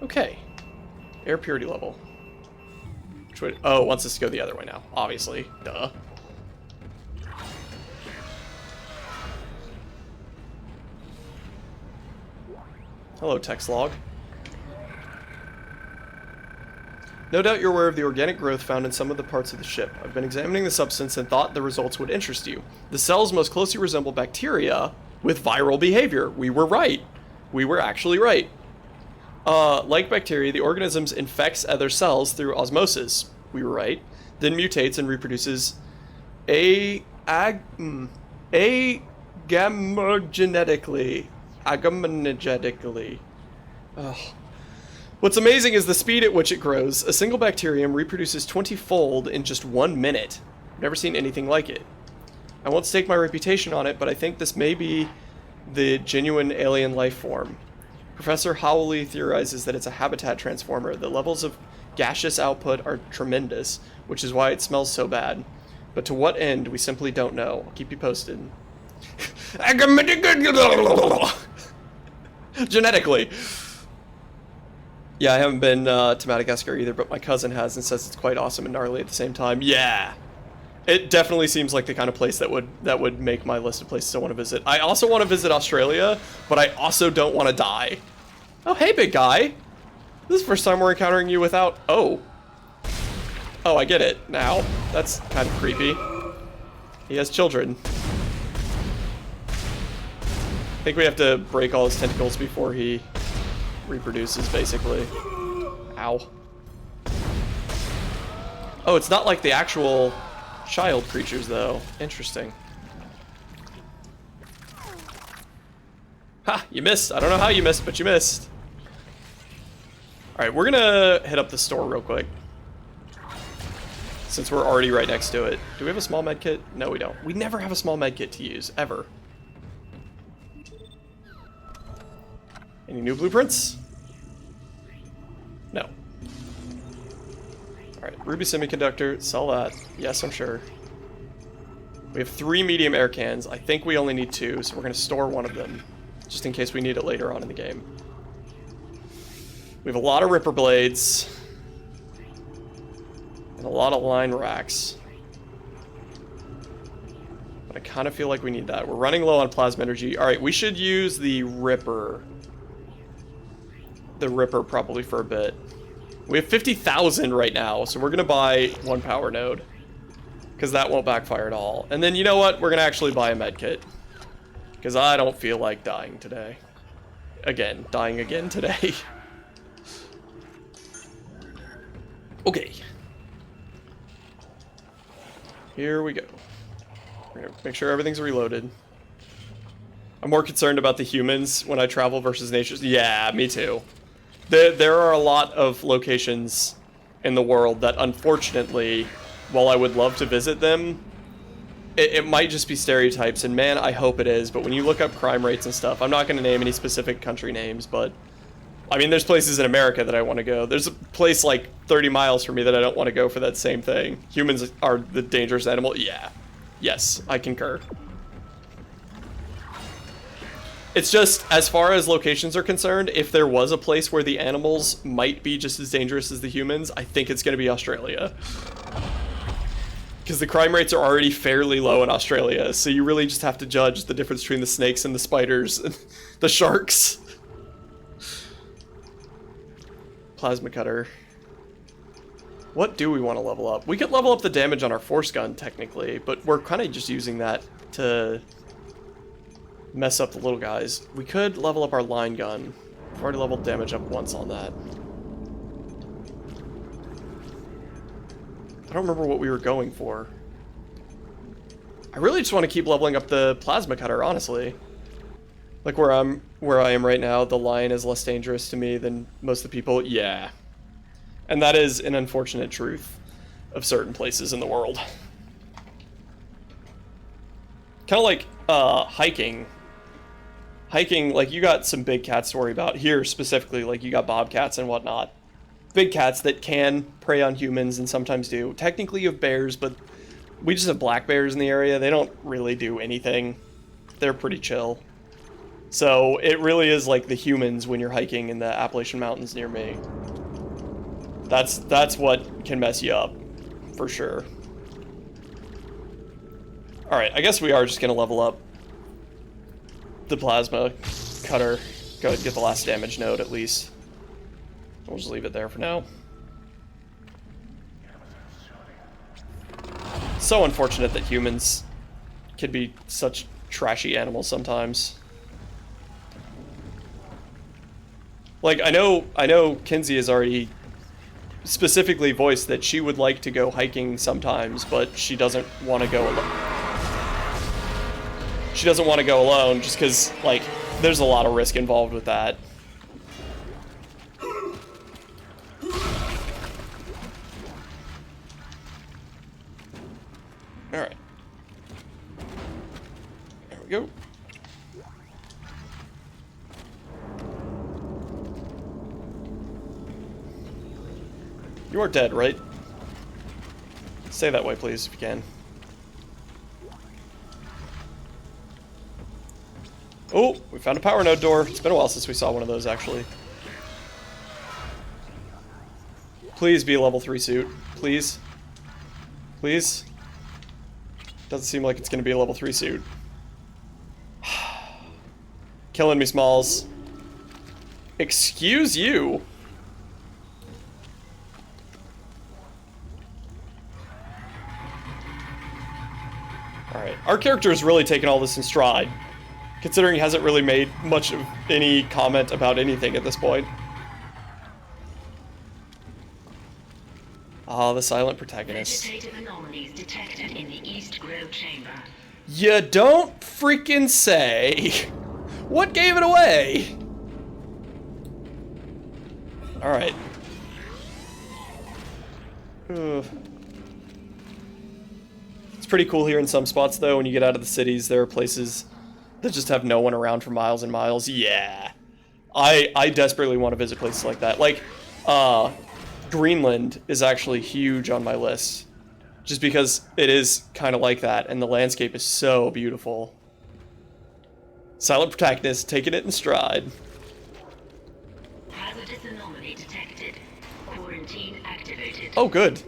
Okay. Air purity level. Which way? Oh, it wants us to go the other way now. Obviously. Duh. Hello, text log. No doubt you're aware of the organic growth found in some of the parts of the ship. I've been examining the substance and thought the results would interest you. The cells most closely resemble bacteria with viral behavior. We were right. We were actually right. Like bacteria, the organism infects other cells through osmosis. We were right. Then mutates and reproduces agamogenetically. Ugh. What's amazing is the speed at which it grows. A single bacterium reproduces 20-fold in just 1 minute. I've never seen anything like it. I won't stake my reputation on it, but I think this may be the genuine alien life form. Professor Howley theorizes that it's a habitat transformer. The levels of gaseous output are tremendous, which is why it smells so bad. But to what end, we simply don't know. I'll keep you posted. Genetically. Yeah, I haven't been to Madagascar either, but my cousin has and says it's quite awesome and gnarly at the same time. Yeah, it definitely seems like the kind of place that would make my list of places I want to visit. I also want to visit Australia, but I also don't want to die. Oh, hey, big guy. This is the first time we're encountering you without... Oh, I get it now. That's kind of creepy. He has children. I think we have to break all his tentacles before he reproduces, basically. Ow. Oh, it's not like the actual child creatures, though. Interesting. Ha! You missed. I don't know how you missed, but you missed. Alright, we're gonna hit up the store real quick, since we're already right next to it. Do we have a small med kit? No, we don't. We never have a small med kit to use, ever. Any new blueprints? No. Alright, Ruby Semiconductor, sell that. Yes, I'm sure. We have 3 medium air cans. I think we only need 2, so we're going to store one of them, just in case we need it later on in the game. We have a lot of Ripper Blades. And a lot of line racks. But I kind of feel like we need that. We're running low on plasma energy. Alright, we should use the Ripper. The Ripper probably for a bit. We have 50,000 right now, so we're gonna buy 1 power node, because that won't backfire at all. And then, you know what? We're gonna actually buy a med kit, because I don't feel like dying today. Again, dying again today. Okay. Here we go. We're gonna make sure everything's reloaded. I'm more concerned about the humans when I travel versus nature. Yeah, me too. There are a lot of locations in the world that, unfortunately, while I would love to visit them, it might just be stereotypes, and man, I hope it is. But when you look up crime rates and stuff, I'm not going to name any specific country names, but I mean, there's places in America that I want to go. There's a place like 30 miles from me that I don't want to go for that same thing. Humans are the dangerous animal. Yeah. Yes, I concur. It's just, as far as locations are concerned, if there was a place where the animals might be just as dangerous as the humans, I think it's going to be Australia. Because the crime rates are already fairly low in Australia, so you really just have to judge the difference between the snakes and the spiders and the sharks. Plasma cutter. What do we want to level up? We could level up the damage on our force gun, technically, but we're kind of just using that to mess up the little guys. We could level up our line gun. We've already leveled damage up once on that. I don't remember what we were going for. I really just want to keep leveling up the plasma cutter, honestly. Like where I am right now, the lion is less dangerous to me than most of the people. Yeah. And that is an unfortunate truth of certain places in the world. Kind of like hiking. Hiking, like, you got some big cats to worry about. Here, specifically, like, you got bobcats and whatnot. Big cats that can prey on humans and sometimes do. Technically, you have bears, but we just have black bears in the area. They don't really do anything. They're pretty chill. So it really is like the humans when you're hiking in the Appalachian Mountains near me. That's what can mess you up, for sure. Alright, I guess we are just gonna level up the plasma cutter. Go ahead and get the last damage node at least. We'll just leave it there for now. So unfortunate that humans can be such trashy animals sometimes. Like, I know Kinsey has already specifically voiced that she would like to go hiking sometimes, but she doesn't want to go alone. She doesn't want to go alone just because, like, there's a lot of risk involved with that. Alright. There we go. You are dead, right? Stay that way, please, if you can. Oh, we found a power node door. It's been a while since we saw one of those, actually. Please be a level 3 suit. Please. Please. Doesn't seem like it's going to be a level 3 suit. Killing me, Smalls. Excuse you. Alright, our character is really taking all this in stride, considering he hasn't really made much of any comment about anything at this point. Ah, the silent protagonist. Vegetative anomalies detected in the East Grove chamber. You don't freaking say! What gave it away? Alright. It's pretty cool here in some spots, though. When you get out of the cities, there are places that just have no one around for miles and miles. Yeah. I desperately want to visit places like that. Like, Greenland is actually huge on my list. Just because it is kind of like that, and the landscape is so beautiful. Silent protagonist, taking it in stride. Hazardous anomaly detected. Quarantine activated. Oh, good.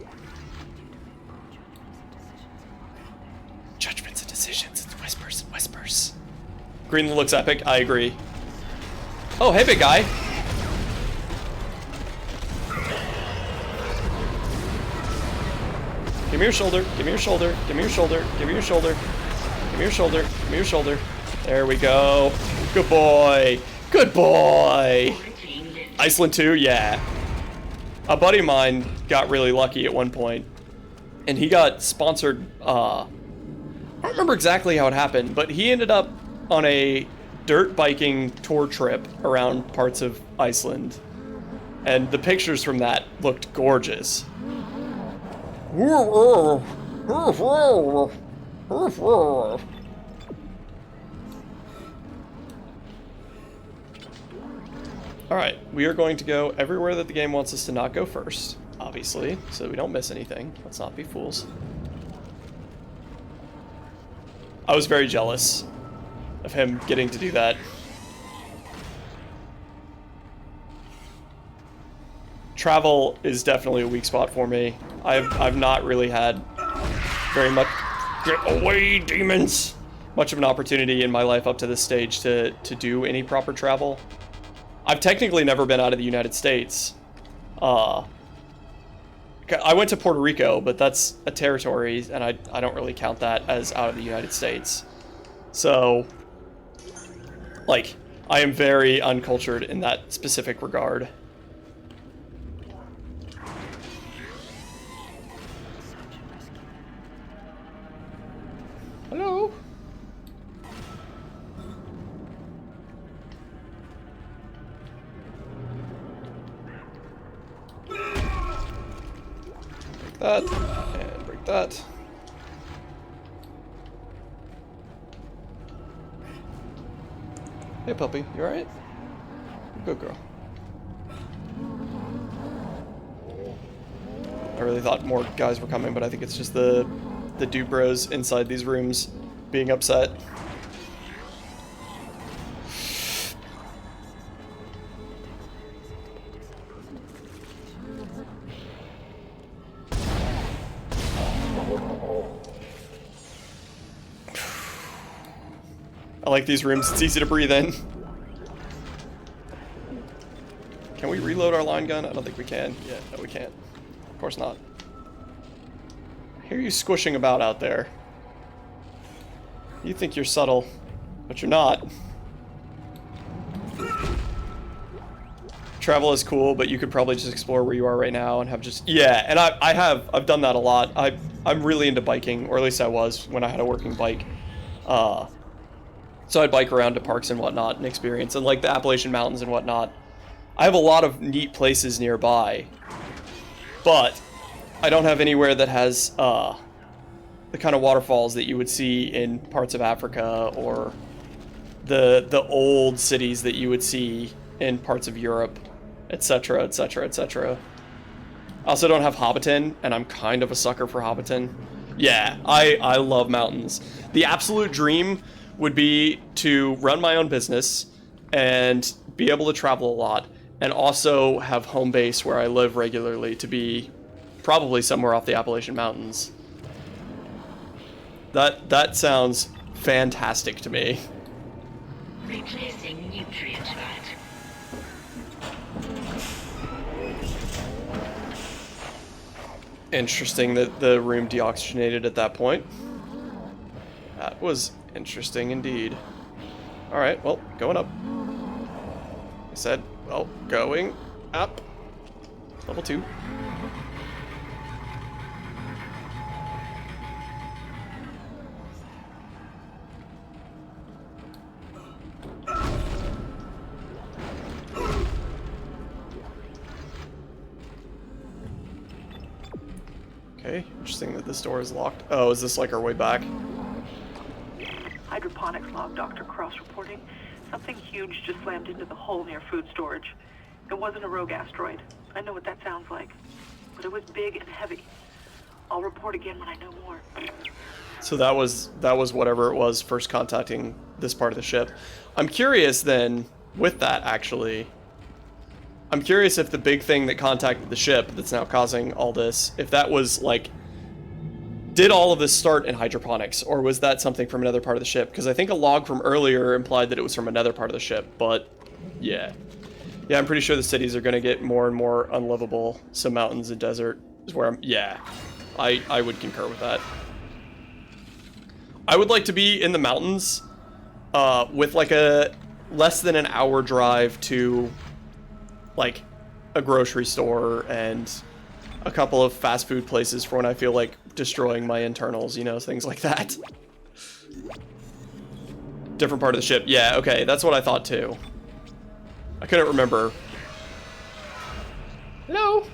Judgments and decisions. It's whispers and whispers. Greenland looks epic. I agree. Oh, hey, big guy. Give me your shoulder. Give me your shoulder. Give me your shoulder. Give me your shoulder. Give me your shoulder. Give me your shoulder. There we go. Good boy. Good boy. Iceland 2, yeah. A buddy of mine got really lucky at one point, and he got sponsored, I don't remember exactly how it happened, but he ended up on a dirt biking tour trip around parts of Iceland, and the pictures from that looked gorgeous. Alright, we are going to go everywhere that the game wants us to not go first, obviously, so we don't miss anything. Let's not be fools. I was very jealous of him getting to do that. Travel is definitely a weak spot for me. I've not really had very much... Get away, demons! Much of an opportunity in my life up to this stage to do any proper travel. I've technically never been out of the United States. I went to Puerto Rico, but that's a territory, and I don't really count that as out of the United States. So, like, I am very uncultured in that specific regard. Hello? Break that, and break that. Hey puppy, you alright? Good girl. I really thought more guys were coming, but I think it's just the dude bros inside these rooms being upset. I like these rooms. It's easy to breathe in. Can we reload our line gun? I don't think we can. Yeah, no, we can't. Of course not. I hear you squishing about out there. You think you're subtle, but you're not. Travel is cool, but you could probably just explore where you are right now and have just... Yeah, and I've done that a lot. I'm really into biking, or at least I was when I had a working bike. So I'd bike around to parks and whatnot and experience, and like the Appalachian Mountains and whatnot. I have a lot of neat places nearby, but I don't have anywhere that has the kind of waterfalls that you would see in parts of Africa, or the old cities that you would see in parts of Europe, etc., etc., etc. I also don't have Hobbiton, and I'm kind of a sucker for Hobbiton. Yeah, I love mountains. The absolute dream would be to run my own business and be able to travel a lot, and also have home base where I live regularly to be probably somewhere off the Appalachian Mountains. That sounds fantastic to me. Replacing nutrient vat. Interesting that the room deoxygenated at that point. That was interesting indeed. Alright, well, going up. I said, well, going up. Level 2. Okay, interesting that this door is locked. Oh, is this like our way back? Hydroponics log, Dr. Cross reporting. Something huge just slammed into the hull near food storage. It wasn't a rogue asteroid. I know what that sounds like. But it was big and heavy. I'll report again when I know more. So that was whatever it was first contacting this part of the ship. I'm curious then, with that actually, I'm curious if the big thing that contacted the ship that's now causing all this, if that was like, did all of this start in hydroponics, or was that something from another part of the ship? Because I think a log from earlier implied that it was from another part of the ship, but yeah. Yeah, I'm pretty sure the cities are going to get more and more unlivable, so mountains and desert is where I'm, yeah. I would concur with that. I would like to be in the mountains with like a less than an hour drive to like a grocery store and a couple of fast food places for when I feel like destroying my internals, you know, things like that. Different part of the ship. Yeah, okay, that's what I thought too. I couldn't remember. Hello?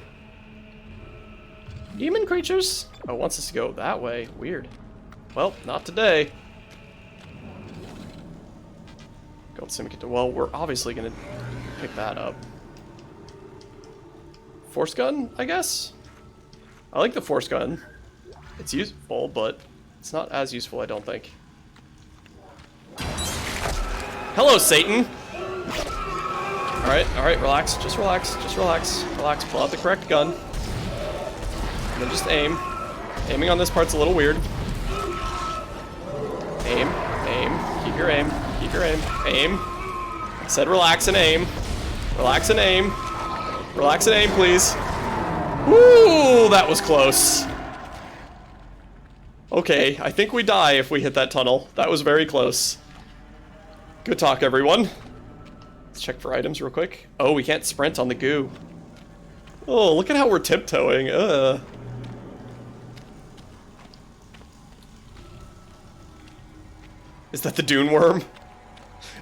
Human creatures? Oh, it wants us to go that way. Weird. Well, not today. Gold Syndicate. Well, we're obviously gonna pick that up. Force gun, I guess? I like the force gun. It's useful, but it's not as useful, I don't think. Hello, Satan! Alright, relax. Just relax. Just relax. Relax. Pull out the correct gun. And then just aim. Aiming on this part's a little weird. Aim. Aim. Keep your aim. Keep your aim. Aim. I said relax and aim. Relax and aim. Relax and aim, please. Woo! That was close. Okay, I think we die if we hit that tunnel. That was very close. Good talk, everyone. Let's check for items real quick. Oh, we can't sprint on the goo. Oh, look at how we're tiptoeing. Is that the dune worm?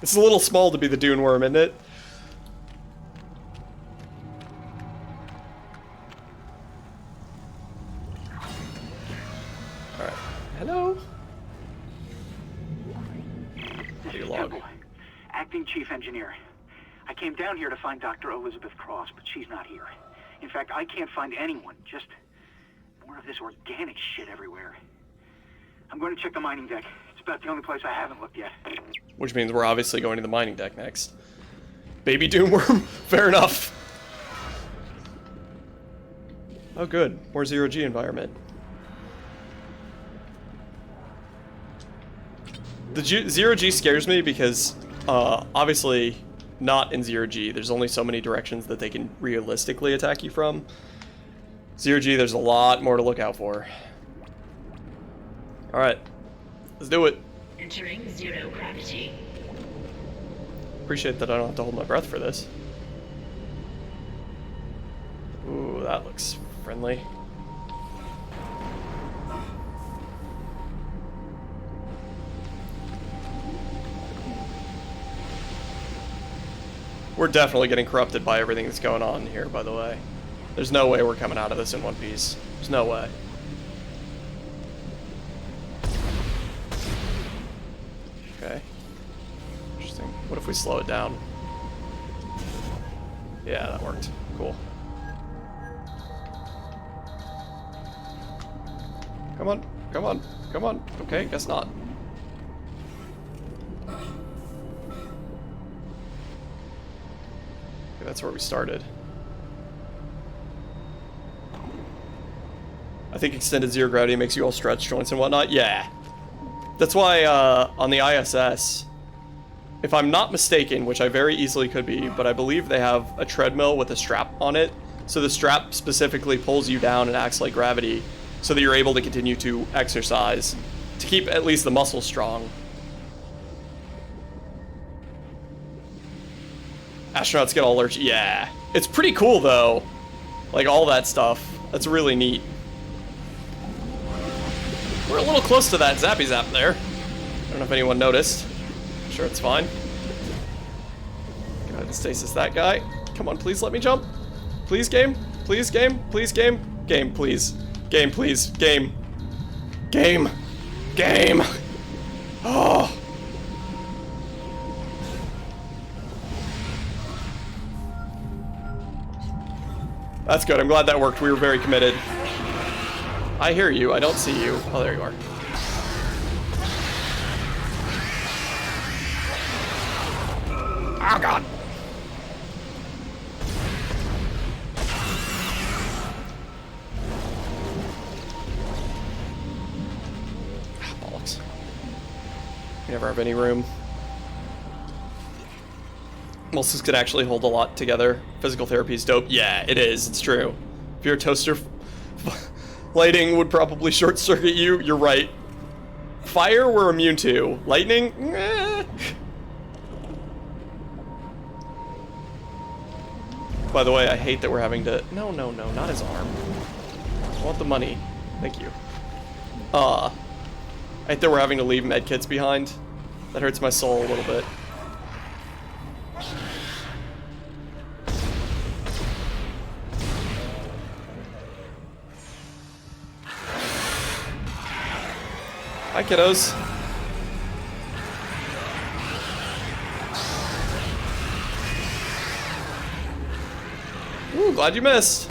It's a little small to be the dune worm, isn't it? Alright. Hello? This is log. Temple, acting chief engineer. I came down here to find Dr. Elizabeth Cross, but she's not here. In fact, I can't find anyone. Just more of this organic shit everywhere. I'm going to check the mining deck. It's about the only place I haven't looked yet. Which means we're obviously going to the mining deck next. Baby dune worm? Fair enough. Oh good, more zero-G environment. The zero G scares me because, obviously, not in zero G. There's only so many directions that they can realistically attack you from. Zero G, there's a lot more to look out for. All right, let's do it. Entering zero gravity. Appreciate that I don't have to hold my breath for this. Ooh, that looks friendly. We're definitely getting corrupted by everything that's going on here, by the way. There's no way we're coming out of this in one piece. There's no way. Okay. Interesting. What if we slow it down? Yeah, that worked. Cool. Come on, come on, come on. Okay, guess not. Okay, that's where we started. I think extended zero gravity makes you all stretch joints and whatnot. Yeah. That's why on the ISS, if I'm not mistaken, which I very easily could be, but I believe they have a treadmill with a strap on it. So the strap specifically pulls you down and acts like gravity so that you're able to continue to exercise to keep at least the muscles strong. Astronauts get all allergic. Yeah. It's pretty cool though. Like all that stuff. That's really neat. We're a little close to that zappy zap there. I don't know if anyone noticed. I'm sure it's fine. Go ahead and stasis that guy. Come on, please let me jump. Please, game. Please, game. Please, game. Game, please. Game, please. Game. Game. Game. Oh. That's good. I'm glad that worked. We were very committed. I hear you. I don't see you. Oh, there you are. Oh, God. Ah, bollocks. We never have any room. Muscles could actually hold a lot together. Physical therapy is dope. Yeah, it is. It's true. If you're a toaster, lighting would probably short circuit you. You're right. Fire, we're immune to. Lightning, eh. By the way, I hate that we're having to... No, not his arm. I want the money. Thank you. I hate that we're having to leave medkits behind. That hurts my soul a little bit. Hi, kiddos. Ooh, glad you missed.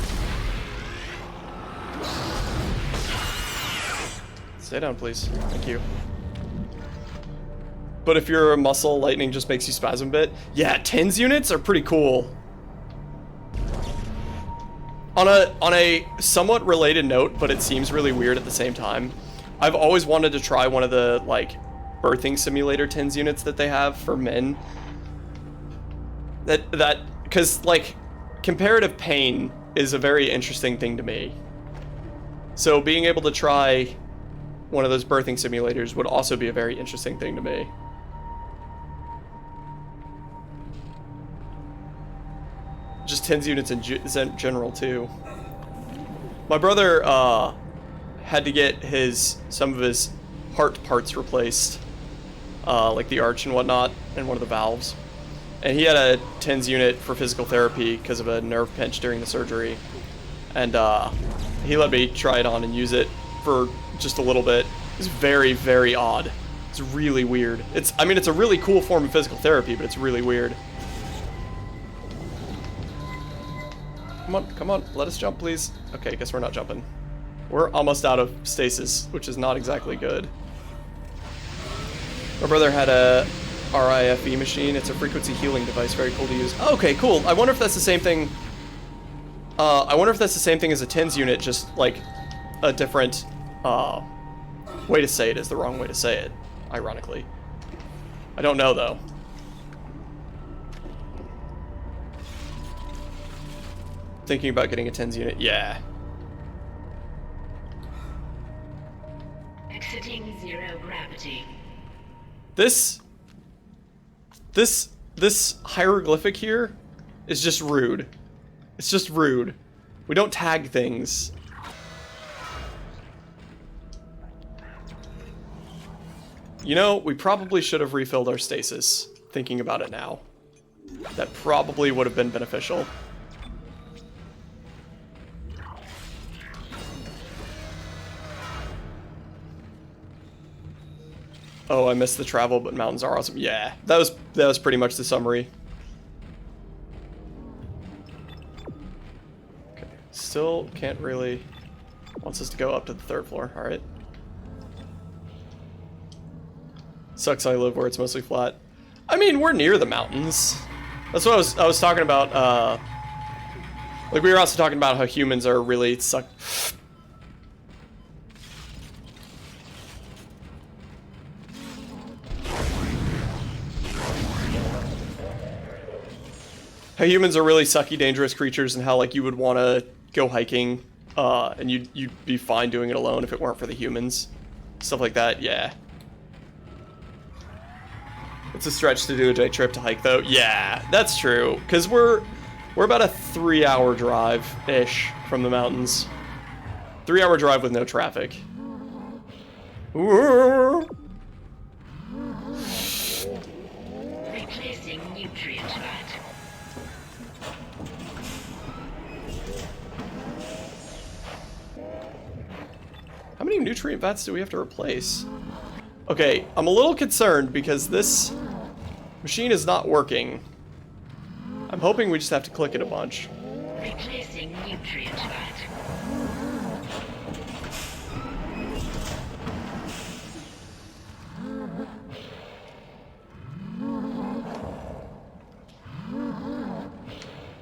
Stay down, please. Thank you. But if you're a muscle, lightning just makes you spasm a bit. Yeah, TENS units are pretty cool. On a somewhat related note, but it seems really weird at the same time, I've always wanted to try one of the, like, birthing simulator TENS units that they have for men. Because, like, comparative pain is a very interesting thing to me. So being able to try one of those birthing simulators would also be a very interesting thing to me. Just TENS units in general, too. My brother, had to get some of his heart parts replaced, like the arch and whatnot, and one of the valves. And he had a TENS unit for physical therapy because of a nerve pinch during the surgery. And he let me try it on and use it for just a little bit. It's very, very odd. It's really weird. I mean, it's a really cool form of physical therapy, but it's really weird. Come on, let us jump, please. Okay, guess we're not jumping. We're almost out of stasis, which is not exactly good. My brother had a RIFE machine. It's a frequency healing device. Very cool to use. Okay, cool. I wonder if that's the same thing. I wonder if that's the same thing as a TENS unit, just like a different way to say it is the wrong way to say it, ironically. I don't know, though. Thinking about getting a TENS unit. Yeah. Exiting zero gravity. This hieroglyphic here is just rude. It's just rude. We don't tag things. You know, we probably should have refilled our stasis, thinking about it now. That probably would have been beneficial. Oh, I missed the travel, but mountains are awesome. Yeah, that was pretty much the summary. Okay, still can't really... Wants us to go up to the 3rd floor. All right. Sucks I live where it's mostly flat. I mean, we're near the mountains. That's what I was talking about. Like, we were also talking about how humans are really how humans are really sucky, dangerous creatures, and how, like, you would want to go hiking, and you'd be fine doing it alone if it weren't for the humans. Stuff like that, yeah. It's a stretch to do a day trip to hike, though. Yeah, that's true, because we're about a 3-hour drive-ish from the mountains. 3-hour drive with no traffic. Ooh. Replacing nutrient vat. How many nutrient vats do we have to replace? Okay, I'm a little concerned because this machine is not working. I'm hoping we just have to click it a bunch. Replacing nutrient vat.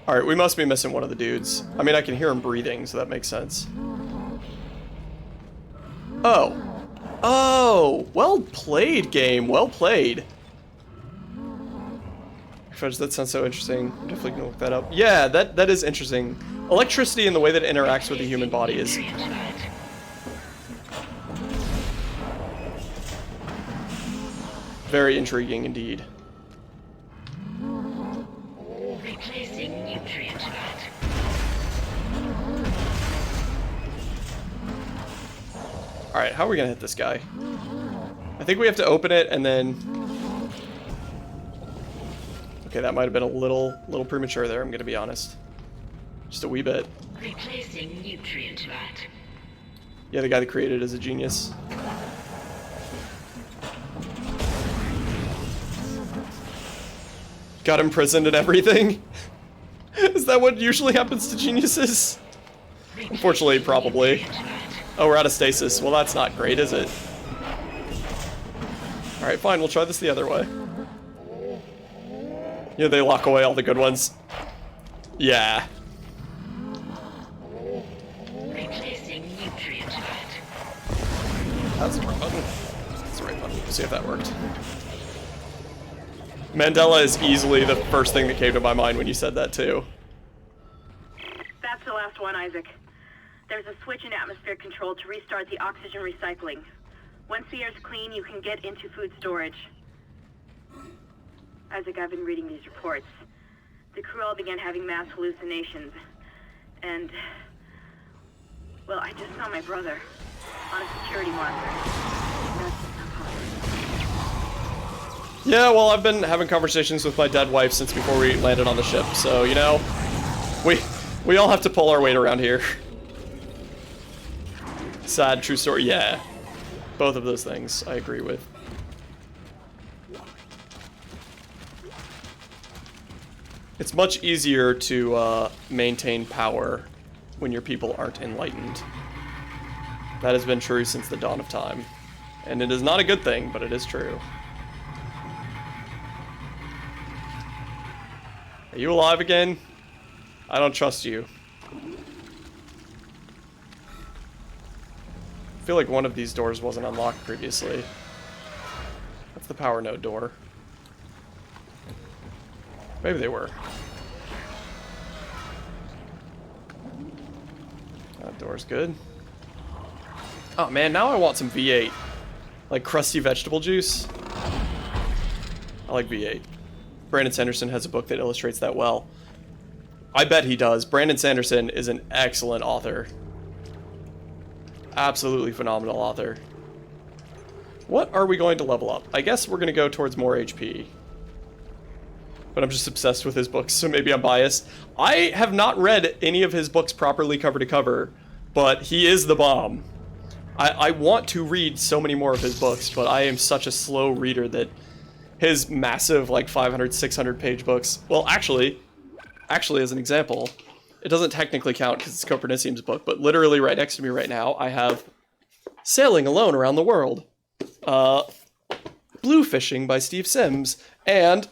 Alright, we must be missing one of the dudes. I mean, I can hear him breathing, so that makes sense. Oh. Oh! Well played, game. Well played. Fudge, that sounds so interesting. I'm definitely gonna look that up. Yeah, that is interesting. Electricity and the way that it interacts with the human body is... very intriguing indeed. Replacing nutrient vat. Alright, how are we gonna hit this guy? I think we have to open it and then... Okay, that might have been a little premature there, I'm gonna be honest. Just a wee bit. Replacing nutrient vat. Yeah, the guy that created it is a genius. Got imprisoned and everything? Is that what usually happens to geniuses? Unfortunately, probably. Oh, we're out of stasis. Well, that's not great, is it? Alright, fine, we'll try this the other way. Yeah, they lock away all the good ones. Yeah. Replacing nutrient vat. That's the right button. That's the right button. We'll see if that worked. Mandela is easily the first thing that came to my mind when you said that, too. That's the last one, Isaac. There's a switch in atmosphere control to restart the oxygen recycling. Once the air's clean, you can get into food storage. Isaac, I've been reading these reports. The crew all began having mass hallucinations. And... well, I just saw my brother on a security marker. That's Yeah, well, I've been having conversations with my dead wife since before we landed on the ship, so, you know, we all have to pull our weight around here. Sad, true story, yeah. Both of those things I agree with. It's much easier to maintain power when your people aren't enlightened. That has been true since the dawn of time. And it is not a good thing, but it is true. Are you alive again? I don't trust you. I feel like one of these doors wasn't unlocked previously. That's the power node door. Maybe they were. That door's good. Oh man, now I want some V8. Like crusty vegetable juice. I like V8. Brandon Sanderson has a book that illustrates that well. I bet he does. Brandon Sanderson is an excellent author. Absolutely phenomenal author. What are we going to level up? I guess we're going to go towards more HP. But I'm just obsessed with his books, so maybe I'm biased. I have not read any of his books properly cover to cover, but he is the bomb. I want to read so many more of his books, but I am such a slow reader that his massive, like, 500, 600 page books... Well, actually, as an example, it doesn't technically count because it's Copernicium's book, but literally right next to me right now, I have Sailing Alone Around the World, Blue Fishing by Steve Sims, and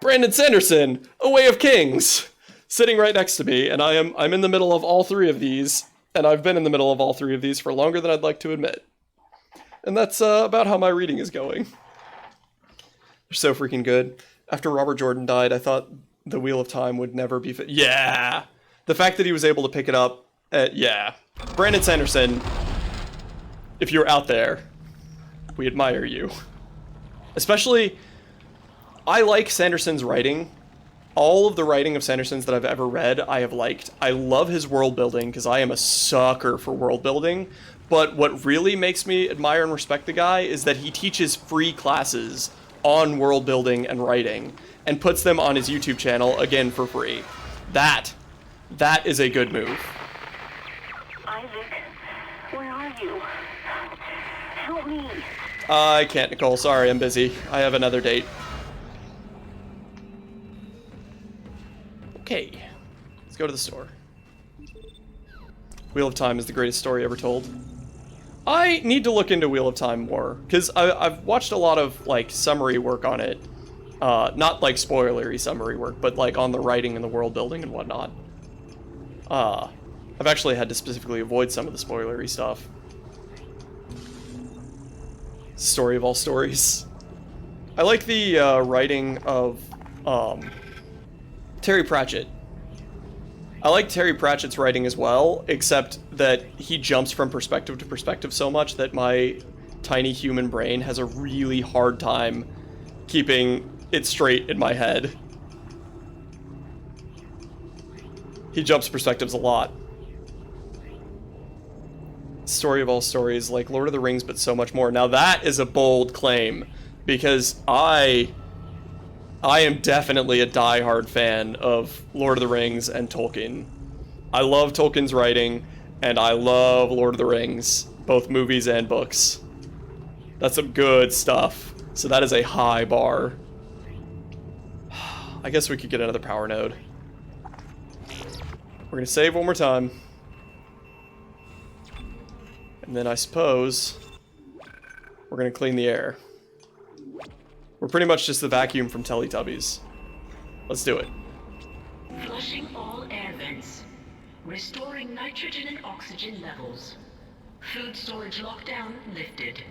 Brandon Sanderson, A Way of Kings, sitting right next to me, and I'm in the middle of all three of these, and I've been in the middle of all three of these for longer than I'd like to admit. And that's about how my reading is going. They're so freaking good. After Robert Jordan died, I thought The Wheel of Time would never be fit. Yeah! The fact that he was able to pick it up, yeah. Brandon Sanderson, if you're out there, we admire you. Especially, I like Sanderson's writing. All of the writing of Sanderson's that I've ever read, I have liked. I love his world building, because I am a sucker for world building. But what really makes me admire and respect the guy is that he teaches free classes on world building and writing, and puts them on his YouTube channel, again, for free. That is a good move. Isaac, where are you? Help me. I can't, Nicole. Sorry, I'm busy. I have another date. Okay. Let's go to the store. Wheel of Time is the greatest story ever told. I need to look into Wheel of Time more, because I've watched a lot of, like, summary work on it. Not, like, spoilery summary work, but, like, on the writing and the world building and whatnot. I've actually had to specifically avoid some of the spoilery stuff. Story of all stories. I like the writing of Terry Pratchett. I like Terry Pratchett's writing as well, except that he jumps from perspective to perspective so much that my tiny human brain has a really hard time keeping it straight in my head. He jumps perspectives a lot. Story of all stories, like Lord of the Rings, but so much more. Now that is a bold claim, because I am definitely a die-hard fan of Lord of the Rings and Tolkien. I love Tolkien's writing, and I love Lord of the Rings, both movies and books. That's some good stuff. So that is a high bar. I guess we could get another power node. We're gonna save one more time. And then I suppose we're gonna clean the air. We're pretty much just the vacuum from Teletubbies. Let's do it. Flushing all air vents. Restoring nitrogen and oxygen levels. Food storage lockdown lifted.